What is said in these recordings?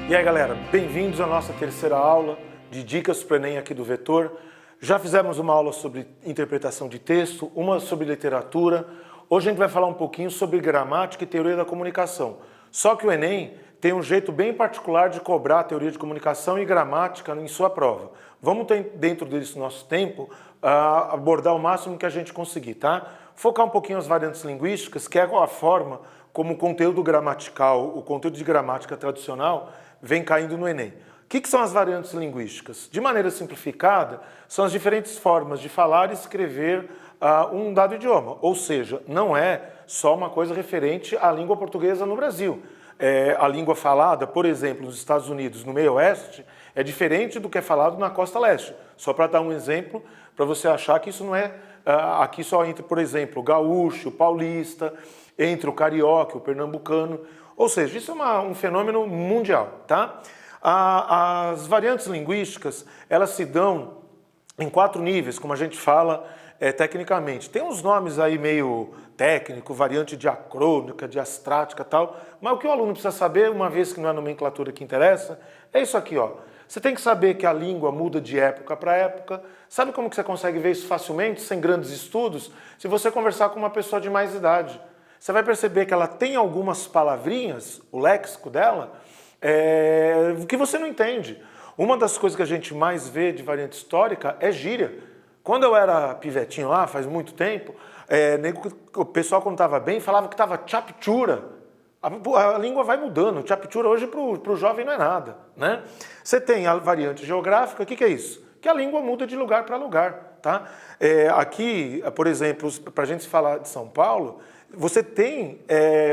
E aí galera, bem-vindos à nossa terceira aula de Dicas para o Enem aqui do Vetor. Já fizemos uma aula sobre interpretação de texto, uma sobre literatura. Hoje a gente vai falar um pouquinho sobre gramática e teoria da comunicação. Só que o Enem tem um jeito bem particular de cobrar a teoria de comunicação e gramática em sua prova. Vamos dentro desse nosso tempo, abordar o máximo que a gente conseguir, tá? Focar um pouquinho as variantes linguísticas, que é a forma como o conteúdo gramatical, o conteúdo de gramática tradicional, vem caindo no Enem. O que são as variantes linguísticas? De maneira simplificada, são as diferentes formas de falar e escrever um dado idioma. Ou seja, não é só uma coisa referente à língua portuguesa no Brasil. A língua falada, por exemplo, nos Estados Unidos, no meio oeste, é diferente do que é falado na costa leste. Só para dar um exemplo, para você achar que isso não é... aqui só entra, por exemplo, o gaúcho, o paulista, entre o carioca, o pernambucano. Ou seja, isso é um fenômeno mundial, tá? As variantes linguísticas, elas se dão em 4 níveis, como a gente fala tecnicamente. Tem uns nomes aí meio técnico, variante diacrônica, diastrática e tal, mas o que o aluno precisa saber, uma vez que não é a nomenclatura que interessa, é isso aqui, ó. Você tem que saber que a língua muda de época para época. Sabe como que você consegue ver isso facilmente, sem grandes estudos? Se você conversar com uma pessoa de mais idade. Você vai perceber que ela tem algumas palavrinhas, o léxico dela, que você não entende. Uma das coisas que a gente mais vê de variante histórica é gíria. Quando eu era pivetinho lá, faz muito tempo, o pessoal quando estava bem falava que estava chapchura. A língua vai mudando. Chapchura hoje para o jovem não é nada, né? Você tem a variante geográfica, o que é isso? Que a língua muda de lugar para lugar, tá? Aqui, por exemplo, para a gente falar de São Paulo, você tem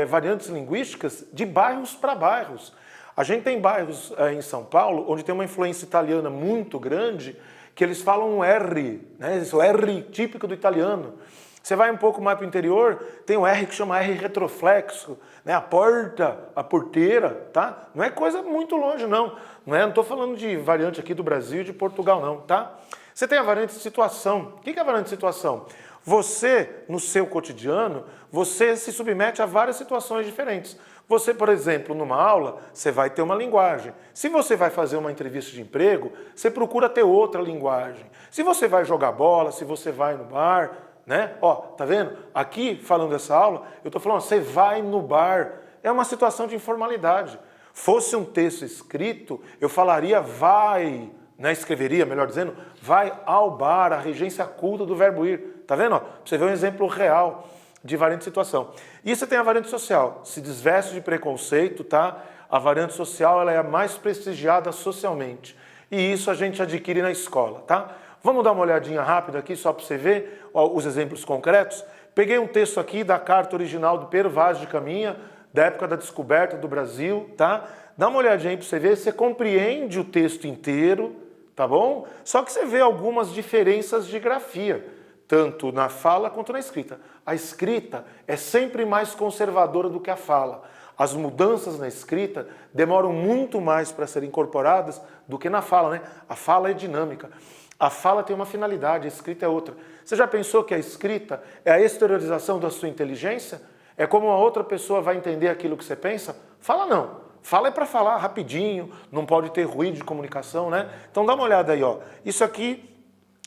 variantes linguísticas de bairros para bairros. A gente tem bairros em São Paulo onde tem uma influência italiana muito grande, que eles falam um R, né? Esse R típico do italiano. Você vai um pouco mais para o interior, tem um R que chama R retroflexo, né? A porta, a porteira, tá? Não é coisa muito longe, não. Não estou falando de variante aqui do Brasil e de Portugal, não, tá? Você tem a variante de situação. O que é a variante de situação? Você, no seu cotidiano, você se submete a várias situações diferentes. Você, por exemplo, numa aula, você vai ter uma linguagem. Se você vai fazer uma entrevista de emprego, você procura ter outra linguagem. Se você vai jogar bola, se você vai no bar, né? Ó, tá vendo? Aqui, falando dessa aula, eu tô falando, você vai no bar. É uma situação de informalidade. Fosse um texto escrito, eu falaria vai, né? Escreveria, melhor dizendo, vai ao bar, a regência culta do verbo ir. Tá vendo? Ó, pra você ver um exemplo real de variante de situação. E você tem a variante social, se desveste de preconceito, tá? A variante social ela é a mais prestigiada socialmente. E isso a gente adquire na escola, tá? Vamos dar uma olhadinha rápida aqui, só para você ver os exemplos concretos. Peguei um texto aqui da carta original do Pero Vaz de Caminha, da época da descoberta do Brasil, tá? Dá uma olhadinha aí para você ver, você compreende o texto inteiro, tá bom? Só que você vê algumas diferenças de grafia, tanto na fala quanto na escrita. A escrita é sempre mais conservadora do que a fala. As mudanças na escrita demoram muito mais para serem incorporadas do que na fala, né? A fala é dinâmica. A fala tem uma finalidade, a escrita é outra. Você já pensou que a escrita é a exteriorização da sua inteligência? É como uma outra pessoa vai entender aquilo que você pensa? Fala não. Fala é para falar rapidinho, não pode ter ruído de comunicação, né? Então dá uma olhada aí, ó. Isso aqui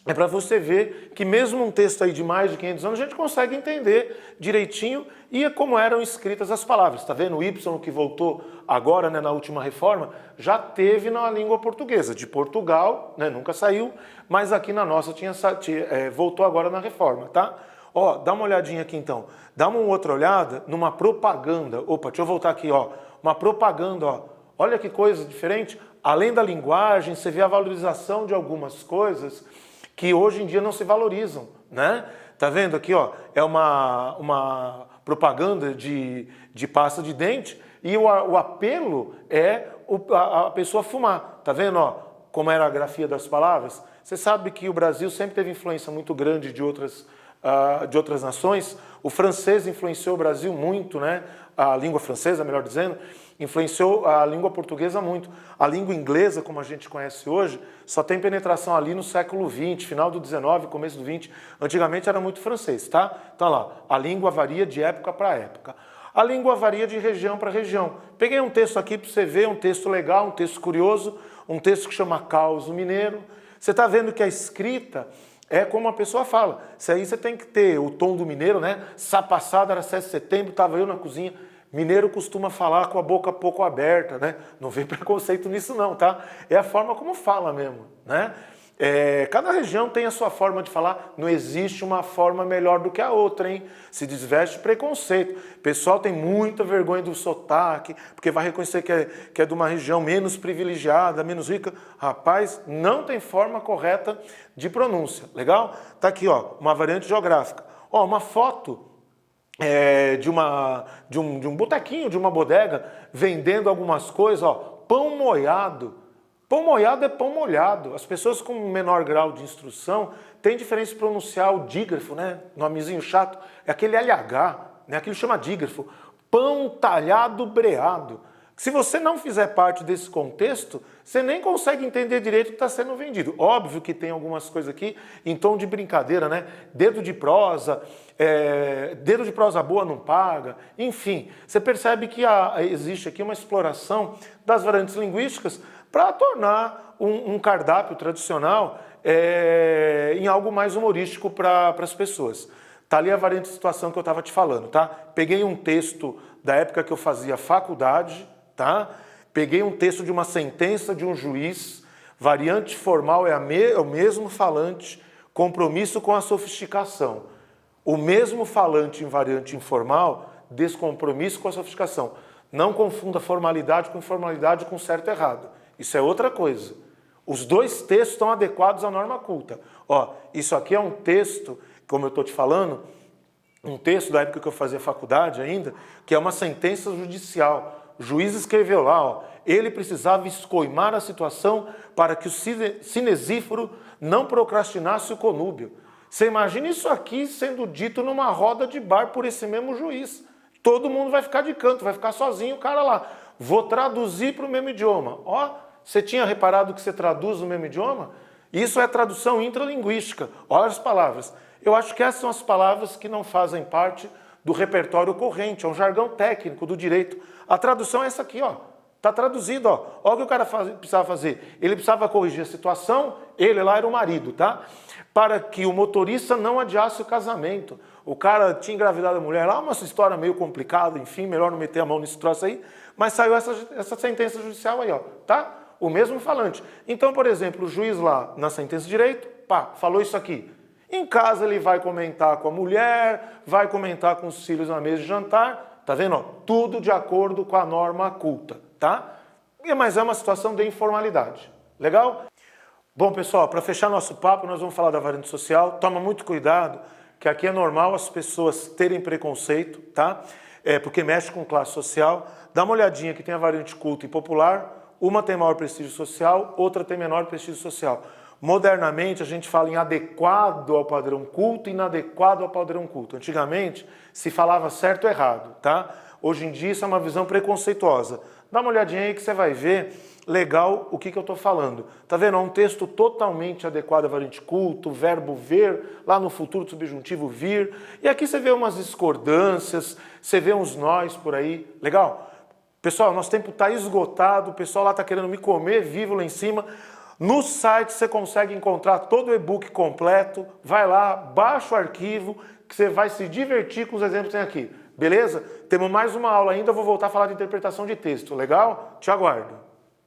é para você ver que mesmo um texto aí de mais de 500 anos, a gente consegue entender direitinho e como eram escritas as palavras. Tá vendo? O Y que voltou agora, né, na última reforma, já teve na língua portuguesa. De Portugal, né, nunca saiu, mas aqui na nossa voltou agora na reforma, tá? Ó, dá uma olhadinha aqui então. Dá uma outra olhada numa propaganda. Opa, deixa eu voltar aqui, ó. Uma propaganda, ó. Olha que coisa diferente. Além da linguagem, você vê a valorização de algumas coisas que hoje em dia não se valorizam, né? Tá vendo aqui, ó? É uma propaganda de pasta de dente e o apelo é a pessoa fumar. Tá vendo, ó? Como era a grafia das palavras? Você sabe que o Brasil sempre teve influência muito grande de outras nações. O francês influenciou o Brasil muito, né? A língua francesa, melhor dizendo, influenciou a língua portuguesa muito. A língua inglesa, como a gente conhece hoje, só tem penetração ali no século XX, final do XIX, começo do XX. Antigamente era muito francês, tá? Então lá, a língua varia de época para época. A língua varia de região para região. Peguei um texto aqui para você ver, um texto legal, um texto curioso, um texto que chama Causo Mineiro. Você está vendo que a escrita é como a pessoa fala. Isso aí você tem que ter o tom do mineiro, né? Sá passado era 7 de setembro, estava eu na cozinha. Mineiro costuma falar com a boca pouco aberta, né? Não vem preconceito nisso não, tá? É a forma como fala mesmo, né? Cada região tem a sua forma de falar, não existe uma forma melhor do que a outra, hein? Se desveste preconceito. O pessoal tem muita vergonha do sotaque, porque vai reconhecer que é de uma região menos privilegiada, menos rica. Rapaz, não tem forma correta de pronúncia, legal? Tá aqui, ó, uma variante geográfica. Ó, uma foto de um botequinho, de uma bodega, vendendo algumas coisas, ó, pão moado. Pão moado é pão molhado. As pessoas com menor grau de instrução têm diferença de pronunciar o dígrafo, né? Nomezinho chato. É aquele LH, né? Aquilo chama dígrafo. Pão talhado breado. Se você não fizer parte desse contexto, você nem consegue entender direito o que está sendo vendido. Óbvio que tem algumas coisas aqui em tom de brincadeira, né? Dedo de prosa boa não paga. Enfim, você percebe que existe aqui uma exploração das variantes linguísticas para tornar um cardápio tradicional em algo mais humorístico para as pessoas. Tá ali a variante de situação que eu estava te falando, tá? Peguei um texto da época que eu fazia faculdade, tá? Peguei um texto de uma sentença de um juiz, variante formal é o mesmo falante, compromisso com a sofisticação. O mesmo falante em variante informal, descompromisso com a sofisticação. Não confunda formalidade com informalidade com certo e errado. Isso é outra coisa. Os dois textos estão adequados à norma culta. Ó, isso aqui é um texto, como eu estou te falando, um texto da época que eu fazia faculdade ainda, que é uma sentença judicial. O juiz escreveu lá, ó, ele precisava escoimar a situação para que o cinesíforo não procrastinasse o conúbio. Você imagina isso aqui sendo dito numa roda de bar por esse mesmo juiz. Todo mundo vai ficar de canto, vai ficar sozinho o cara lá. Vou traduzir para o mesmo idioma. Ó, você tinha reparado que você traduz no mesmo idioma? Isso é tradução intralinguística. Olha as palavras. Eu acho que essas são as palavras que não fazem parte do repertório corrente, é um jargão técnico do direito. A tradução é essa aqui, ó. Está traduzido, ó. Olha o que o cara precisava fazer. Ele precisava corrigir a situação, ele lá era o marido, tá? Para que o motorista não adiasse o casamento. O cara tinha engravidado a mulher lá, uma história meio complicada, enfim, melhor não meter a mão nesse troço aí. Mas saiu essa sentença judicial aí, ó, tá? O mesmo falante. Então, por exemplo, o juiz lá na sentença de direito, pá, falou isso aqui. Em casa ele vai comentar com a mulher, vai comentar com os filhos na mesa de jantar, tá vendo? Ó, tudo de acordo com a norma culta, tá? Mas é uma situação de informalidade. Legal? Bom, pessoal, para fechar nosso papo, nós vamos falar da variante social. Toma muito cuidado, que aqui é normal as pessoas terem preconceito, tá? Porque mexe com classe social. Dá uma olhadinha que tem a variante culta e popular. Uma tem maior prestígio social, outra tem menor prestígio social. Modernamente, a gente fala em adequado ao padrão culto e inadequado ao padrão culto. Antigamente, se falava certo ou errado, tá? Hoje em dia, isso é uma visão preconceituosa. Dá uma olhadinha aí que você vai ver legal o que eu estou falando. Tá vendo? É um texto totalmente adequado à variante culto, verbo ver, lá no futuro do subjuntivo vir. E aqui você vê umas discordâncias, você vê uns nós por aí. Legal? Pessoal, nosso tempo está esgotado, o pessoal lá está querendo me comer vivo lá em cima. No site você consegue encontrar todo o e-book completo. Vai lá, baixa o arquivo, que você vai se divertir com os exemplos que tem aqui. Beleza? Temos mais uma aula ainda, eu vou voltar a falar de interpretação de texto. Legal? Te aguardo.